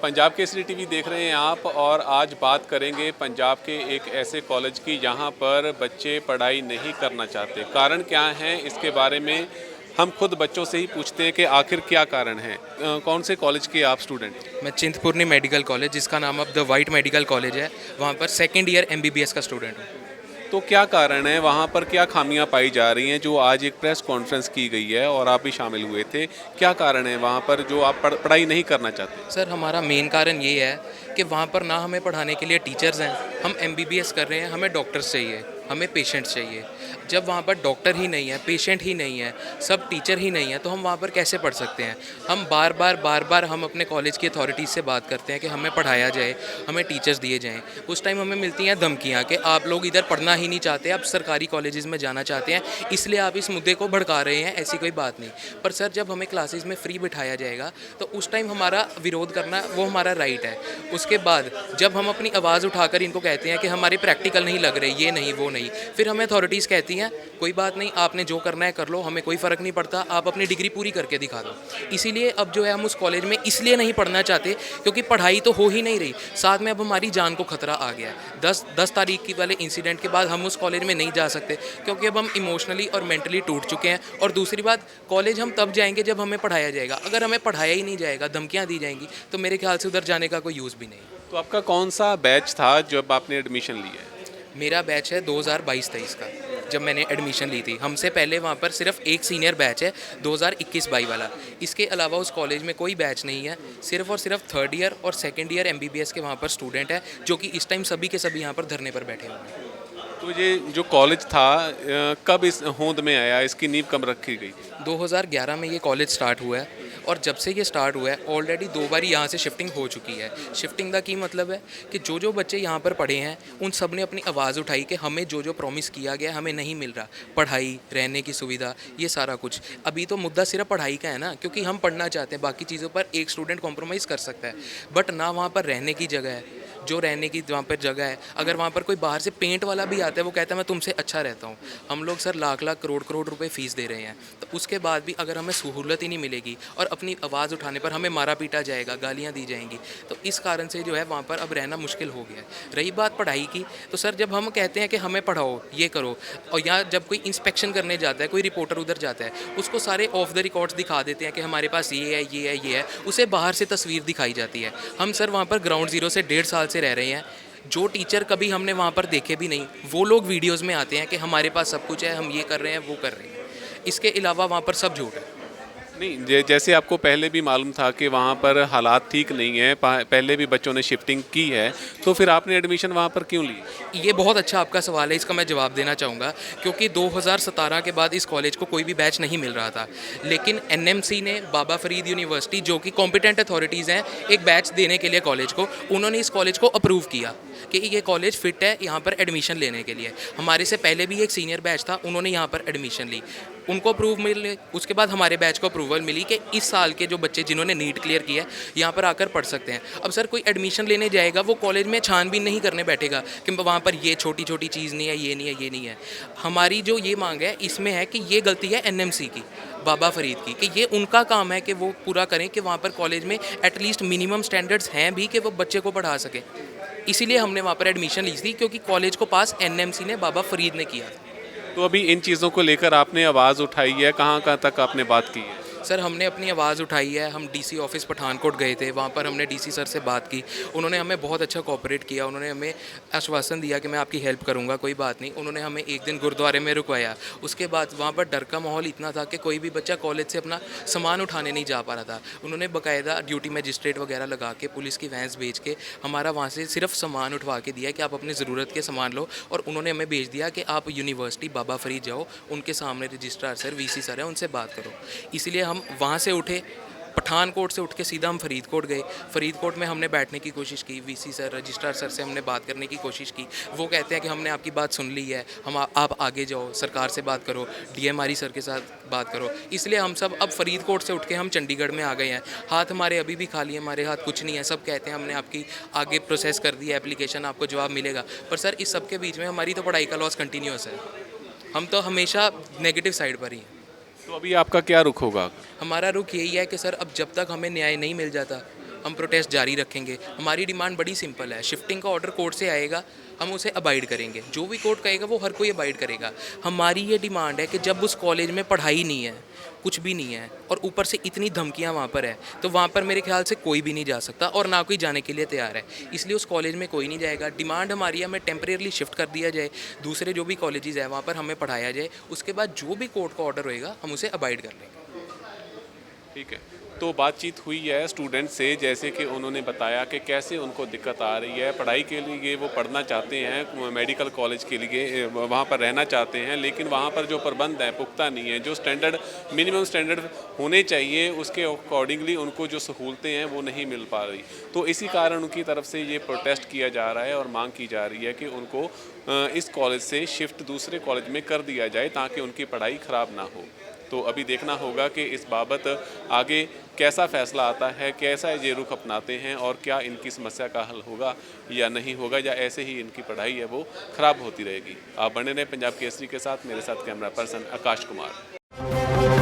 Punjab Kesari TV देख रहे हैं आप और आज बात करेंगे पंजाब के एक ऐसे कॉलेज की जहां पर बच्चे पढ़ाई नहीं करना चाहते। कारण क्या है इसके बारे में हम खुद बच्चों से ही पूछते हैं कि आखिर क्या कारण है। कौन से कॉलेज के आप स्टूडेंट हैं? मैं चिंतपूर्णी मेडिकल कॉलेज, जिसका नाम अब द वाइट मेडिकल कॉलेज है, वहाँ पर सेकेंड ईयर एमबीबीएस का स्टूडेंट हूँ। तो क्या कारण है, वहां पर क्या खामियां पाई जा रही हैं जो आज एक प्रेस कॉन्फ्रेंस की गई है और आप भी शामिल हुए थे? क्या कारण है वहां पर जो आप पढ़ाई नहीं करना चाहते? सर, हमारा मेन कारण ये है कि वहाँ पर ना हमें पढ़ाने के लिए टीचर्स हैं। हम एमबीबीएस कर रहे हैं, हमें डॉक्टर्स चाहिए, हमें पेशेंट्स चाहिए। जब वहाँ पर डॉक्टर ही नहीं है, पेशेंट ही नहीं है, सब टीचर ही नहीं है, तो हम वहाँ पर कैसे पढ़ सकते हैं? हम बार बार हम अपने कॉलेज की अथॉरिटीज़ से बात करते हैं कि हमें पढ़ाया जाए, हमें टीचर्स दिए जाएँ। उस टाइम हमें मिलती हैं धमकियाँ कि आप लोग इधर पढ़ना ही नहीं चाहते, आप सरकारी कॉलेजेस में जाना चाहते हैं, इसलिए आप इस मुद्दे को भड़का रहे हैं। ऐसी कोई बात नहीं। पर सर, जब हमें क्लासेस में फ्री बिठाया जाएगा तो उस टाइम हमारा विरोध करना वो हमारा राइट है। उसके बाद जब हम अपनी आवाज़ उठाकर इनको कहते हैं कि हमारे प्रैक्टिकल नहीं लग रहे, ये नहीं वो नहीं, फिर हमें अथॉरिटीज़ कहती हैं कोई बात नहीं, आपने जो करना है कर लो, हमें कोई फ़र्क नहीं पड़ता, आप अपनी डिग्री पूरी करके दिखा दो। इसीलिए अब जो है हम उस कॉलेज में इसलिए नहीं पढ़ना चाहते क्योंकि पढ़ाई तो हो ही नहीं रही, साथ में अब हमारी जान को खतरा आ गया है। 10 तारीख की वाले इंसिडेंट के बाद हम उस कॉलेज में नहीं जा सकते क्योंकि अब हम इमोशनली और मेंटली टूट चुके हैं। और दूसरी बात, कॉलेज हम तब जाएंगे जब हमें पढ़ाया जाएगा। अगर हमें पढ़ाया ही नहीं जाएगा, धमकियाँ दी जाएंगी, तो मेरे ख्याल से उधर जाने का कोई यूज़ भी नहीं। तो आपका कौन सा बैच था जब आपने एडमिशन लिया है? मेरा बैच है 2022-23 का, जब मैंने एडमिशन ली थी। हमसे पहले वहाँ पर सिर्फ एक सीनियर बैच है 2021-22 वाला। इसके अलावा उस कॉलेज में कोई बैच नहीं है। सिर्फ और सिर्फ थर्ड ईयर और सेकंड ईयर एमबीबीएस के वहाँ पर स्टूडेंट है, जो कि इस टाइम सभी के सभी यहाँ पर धरने पर बैठे हुए हैं। तो ये जो कॉलेज था कब इस होंद में आया, इसकी नींव कब रखी गई? 2011 में ये कॉलेज स्टार्ट हुआ है और जब से ये स्टार्ट हुआ है ऑलरेडी 2 बार यहाँ से शिफ्टिंग हो चुकी है। शिफ्टिंग का की मतलब है कि जो बच्चे यहाँ पर पढ़े हैं उन सब ने अपनी आवाज़ उठाई कि हमें जो प्रॉमिस किया गया हमें नहीं मिल रहा। पढ़ाई, रहने की सुविधा, ये सारा कुछ। अभी तो मुद्दा सिर्फ पढ़ाई का है ना, क्योंकि हम पढ़ना चाहते हैं, बाकी चीज़ों पर एक स्टूडेंट कॉम्प्रोमाइज़ कर सकता है, बट ना वहाँ पर रहने की जगह है। जो रहने की वहाँ पर जगह है, अगर वहाँ पर कोई बाहर से पेंट वाला भी आता है, वो कहता है मैं तुमसे अच्छा रहता हूँ। हम लोग सर लाख लाख करोड़ करोड़ रुपए फ़ीस दे रहे हैं, तो उसके बाद भी अगर हमें सहूलत ही नहीं मिलेगी और अपनी आवाज़ उठाने पर हमें मारा पीटा जाएगा, गालियाँ दी जाएंगी, तो इस कारण से जो है वहाँ पर अब रहना मुश्किल हो गया है। रही बात पढ़ाई की, तो सर जब हम कहते हैं कि हमें पढ़ाओ, ये करो, और यहाँ जब कोई इंस्पेक्शन करने जाता है, कोई रिपोर्टर उधर जाता है, उसको सारे ऑफ द रिकॉर्ड्स दिखा देते हैं कि हमारे पास ये है, ये है, ये है, उसे बाहर से तस्वीर दिखाई जाती है। हम सर वहाँ पर ग्राउंड ज़ीरो से 1.5 साल से रह रहे हैं। जो टीचर कभी हमने वहाँ पर देखे भी नहीं, वो लोग वीडियोज़ में आते हैं कि हमारे पास सब कुछ है, हम ये कर रहे हैं, वो कर रहे हैं। इसके अलावा वहाँ पर सब झूठ है। नहीं, जैसे आपको पहले भी मालूम था कि वहाँ पर हालात ठीक नहीं है, पहले भी बच्चों ने शिफ्टिंग की है, तो फिर आपने एडमिशन वहाँ पर क्यों ली? ये बहुत अच्छा आपका सवाल है, इसका मैं जवाब देना चाहूँगा। क्योंकि 2017 के बाद इस कॉलेज को कोई भी बैच नहीं मिल रहा था, लेकिन एनएमसी ने, बाबा फरीद यूनिवर्सिटी, जो कि कॉम्पिटेंट अथॉरिटीज़ हैं एक बैच देने के लिए कॉलेज को, उन्होंने इस कॉलेज को अप्रूव किया कि ये कॉलेज फिट है यहाँ पर एडमिशन लेने के लिए। हमारे से पहले भी एक सीनियर बैच था, उन्होंने यहाँ पर एडमिशन ली, उनको अप्रूव मिले। उसके बाद हमारे बैच को अप्रूवल मिली कि इस साल के जो बच्चे जिन्होंने नीट क्लियर किया है यहाँ पर आकर पढ़ सकते हैं। अब सर कोई एडमिशन लेने जाएगा, वो कॉलेज में छानबीन नहीं करने बैठेगा कि वहाँ पर ये छोटी छोटी चीज़ नहीं है, ये नहीं है, ये नहीं है। हमारी जो ये मांग है इसमें है कि ये गलती है एनएमसी की, बाबा फरीद की, कि ये उनका काम है कि वो पूरा करें कि वहाँ पर कॉलेज में एटलीस्ट मिनिमम स्टैंडर्ड्स हैं भी कि वो बच्चे को पढ़ा सके। इसीलिए हमने वहाँ पर एडमिशन ली थी, क्योंकि कॉलेज को पास एनएमसी ने, बाबा फरीद ने किया था। तो अभी इन चीज़ों को लेकर आपने आवाज़ उठाई है, कहाँ कहाँ तक आपने बात की है? सर हमने अपनी आवाज़ उठाई है। हम डीसी ऑफिस पठानकोट गए थे, वहाँ पर हमने डीसी सर से बात की। उन्होंने हमें बहुत अच्छा कोऑपरेट किया, उन्होंने हमें आश्वासन दिया कि मैं आपकी हेल्प करूँगा, कोई बात नहीं। उन्होंने हमें एक दिन गुरुद्वारे में रुकवाया। उसके बाद वहाँ पर डर का माहौल इतना था कि कोई भी बच्चा कॉलेज से अपना सामान उठाने नहीं जा पा रहा था। उन्होंने बाकायदा ड्यूटी मजिस्ट्रेट वगैरह लगा के, पुलिस की वैन्स भेज के हमारा वहाँ से सिर्फ सामान उठवा के दिया कि आप अपनी ज़रूरत के सामान लो, और उन्होंने हमें भेज दिया कि आप यूनिवर्सिटी बाबा फरीद जाओ, उनके सामने रजिस्ट्रार सर, वीसी सर है, उनसे बात करो। इसलिए हम वहाँ से उठे, पठानकोट से उठ के सीधा हम फरीदकोट गए। फरीदकोट में हमने बैठने की कोशिश की, वीसी सर, रजिस्ट्रार सर से हमने बात करने की कोशिश की। वो कहते हैं कि हमने आपकी बात सुन ली है, आप आगे जाओ, सरकार से बात करो, डीएमआरई सर के साथ बात करो। इसलिए हम सब अब फरीदकोट से उठ के हम चंडीगढ़ में आ गए हैं। हाथ हमारे अभी भी खाली है, हमारे हाथ कुछ नहीं है। सब कहते हैं हमने आपकी आगे प्रोसेस कर दी है एप्लीकेशन, आपको जवाब मिलेगा। पर सर इस सब के बीच में हमारी तो पढ़ाई का लॉस कंटिन्यूस है। हम तो हमेशा नेगेटिव साइड पर ही हैं। तो अभी आपका क्या रुख होगा? हमारा रुख यही है कि सर अब जब तक हमें न्याय नहीं मिल जाता हम प्रोटेस्ट जारी रखेंगे। हमारी डिमांड बड़ी सिंपल है, शिफ्टिंग का ऑर्डर कोर्ट से आएगा, हम उसे अबाइड करेंगे। जो भी कोर्ट कहेगा वो हर कोई अबाइड करेगा। हमारी ये डिमांड है कि जब उस कॉलेज में पढ़ाई नहीं है, कुछ भी नहीं है, और ऊपर से इतनी धमकियां वहाँ पर है, तो वहाँ पर मेरे ख्याल से कोई भी नहीं जा सकता और ना कोई जाने के लिए तैयार है। इसलिए उस कॉलेज में कोई नहीं जाएगा। डिमांड हमारी है, हमें टेम्परेरली शिफ्ट कर दिया जाए, दूसरे जो भी कॉलेजेस है वहाँ पर हमें पढ़ाया जाए। उसके बाद जो भी कोर्ट का ऑर्डर होएगा हम उसे अबाइड कर लेंगे। ठीक है, तो बातचीत हुई है स्टूडेंट से, जैसे कि उन्होंने बताया कि कैसे उनको दिक्कत आ रही है पढ़ाई के लिए। वो पढ़ना चाहते हैं मेडिकल कॉलेज के लिए, वहाँ पर रहना चाहते हैं, लेकिन वहाँ पर जो प्रबंध है पुख्ता नहीं है। जो स्टैंडर्ड मिनिमम स्टैंडर्ड होने चाहिए उसके अकॉर्डिंगली उनको जो सहूलतें हैं वो नहीं मिल पा रही। तो इसी कारण उनकी तरफ से ये प्रोटेस्ट किया जा रहा है और मांग की जा रही है कि उनको इस कॉलेज से शिफ्ट दूसरे कॉलेज में कर दिया जाए ताकि उनकी पढ़ाई ख़राब ना हो। तो अभी देखना होगा कि इस बाबत आगे कैसा फैसला आता है, कैसा ये रुख अपनाते हैं और क्या इनकी समस्या का हल होगा या नहीं होगा, या ऐसे ही इनकी पढ़ाई है वो ख़राब होती रहेगी। आप बने रहें पंजाब केसरी के साथ। मेरे साथ कैमरा पर्सन आकाश कुमार।